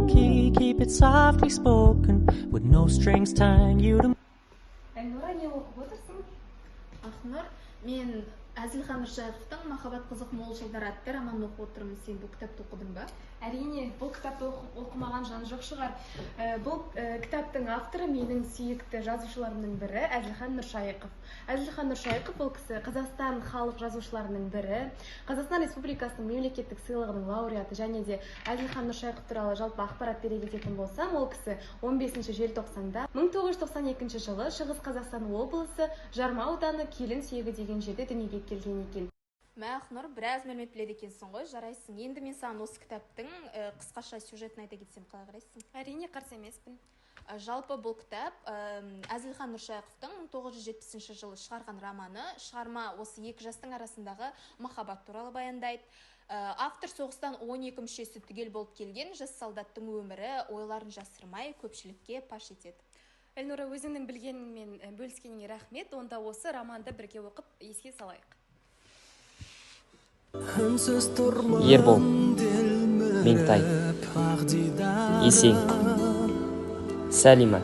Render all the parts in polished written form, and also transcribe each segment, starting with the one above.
low-key, keep it softly spoken, with no strings tying you to. Әлнұра, не оқып отырсың? Ақнұр, мен Әзілхан Нұршайықовтың «Махаббат қызық мол жылдар» атты романын оқып отырмын. Сен бұл кітапты оқыдың ба? Әрине, бұл кітапты оқымаған жан жоқ шығар. Бұл кітаптың авторы менің сүйікті жазушыларымның бірі Әзілхан Нұршайықов. Әзілхан Нұршайықов бұл кісі Қазақстан халық жазушыларының бірі, Қазақстан Республикасының мемлекеттік сыйлығының лауреаты, және де Әзілхан Нұршайықов туралы жалпы ақпарат бере кететін болсам, ол кісі 15 желтоқсанда 1992 жылы Шығыс Қазақстан облысы Жарма ауданы Келінсүйегі деген жерде дүниеге келген екен. Мә, Ақнұр, біраз мәлімет біледі екенсің ғой, жарайсың. Енді мен саған осы кітаптың қысқаша сюжетін айта кетсем қалай қарайсың? Әрине, қарсы емеспін. Жалпы бұл кітап Әзілхан Нұршайықовтың 1970 жылы шығарған романы. Шығарма осы екі жастың арасындағы махаббат туралы баяндайды. Автор соғыстан 12 мүшесі түгел болып келген жас солдаттың өмірі, ойларын жасырмай көпшілікке паш етеді. Әлнұра, өзіңнің білгеніңмен бөліскеніңе рахмет. Онда осы романды бірге оқып еске салайық. Ербол, Меңтай, Есен, Сәлима,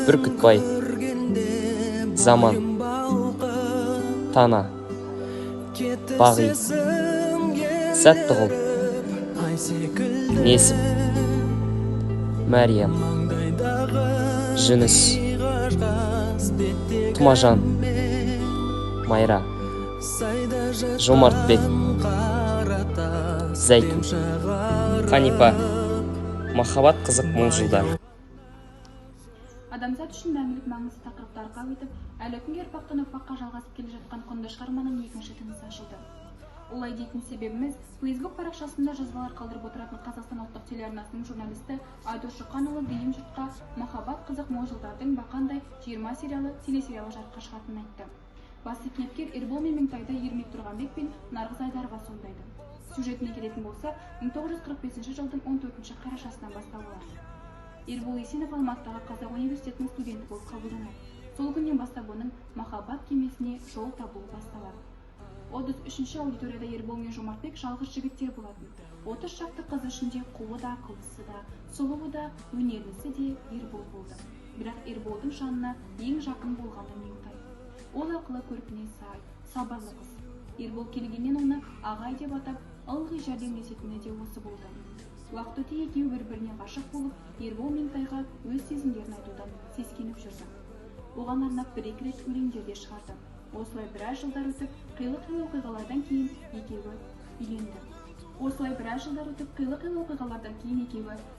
Бүркітбай, Заман, Тана, Бағи, Сәттіғұл, Несіп, Мәриям, Жүніс, Тұмажан, Майра, Жомартбек, Зәйтун, Қанипа. Махаббат қызық мол жылдар. Адамзат үшін мәңгілік маңызды тақырыптарға өтіп, әлі күнге ұрпақтан ұрпаққа жалғасып келе жатқан құнды шығарманың екінші тынысы ашылды. Олай дейтін себебіміз, Facebook парақшасында жазбалар қалдырып отыратын Қазақстан ұлттық телеарнасының журналисті Айдос Шұқанұлы дүйім жұртқа «Махаббат қызық мол жылдардың бақандай 20 сериалы телесериалы жарыққа шығатынын айтты. Басты кейіпкер Ербол мен Меңтайды Ермек Тұрғанбек пен Нарғыз Айдарова сомдайды. Сюжетіне келетін болса, 1945 жылдың 14 қарашасынан басталады. Ербол Есенов Алматыдағы Қазақ университетінің студенті болып қабылданады. Сол күннен бастап оның махаббат кемесіне жол табуы басталады. 33-ші аудиторияда Ербол мен Жомартбек жалғыз жігіттер болатын. 30 шақты қыз ішінде қуы да, ақылдысы да, сұлуы да, өнерлісі де Ербол болды. Бірақ Ерболдың жанына ең жақын болғаны Меңтай. Ол ақылы көркіне сай, сабырлы қыз. Ербол келгеннен оны ағай деп атап, ылғи жәрдемдесетіні де осы болды. Уақыт өте екеуі бір-біріне ғашық болып, Ербол Меңтайға өз сезімдерін айтудан сескеніп жүрді. Оған арнап бір-екі рет өлеңдер де шығарды. Осылай біраз жылдар өтіп, қилы-қилы оқиғалардан кейін екеуі үйленді.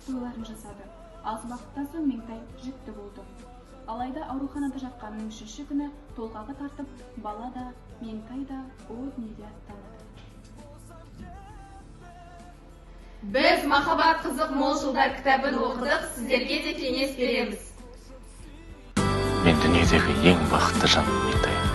Тойларын жасады. Аз уақыттан соң Меңтай жүкті болды. Алайда ауруханада жатқанның 3-ші күні толғағы тартып, бала да, Меңтай да о дүниеге аттанады. Біз «Махаббат қызық мол жылдар» кітабын оқыдық, сіздерге де кеңес береміз. Мен дүниедегі ең бақытты жаным Меңтай.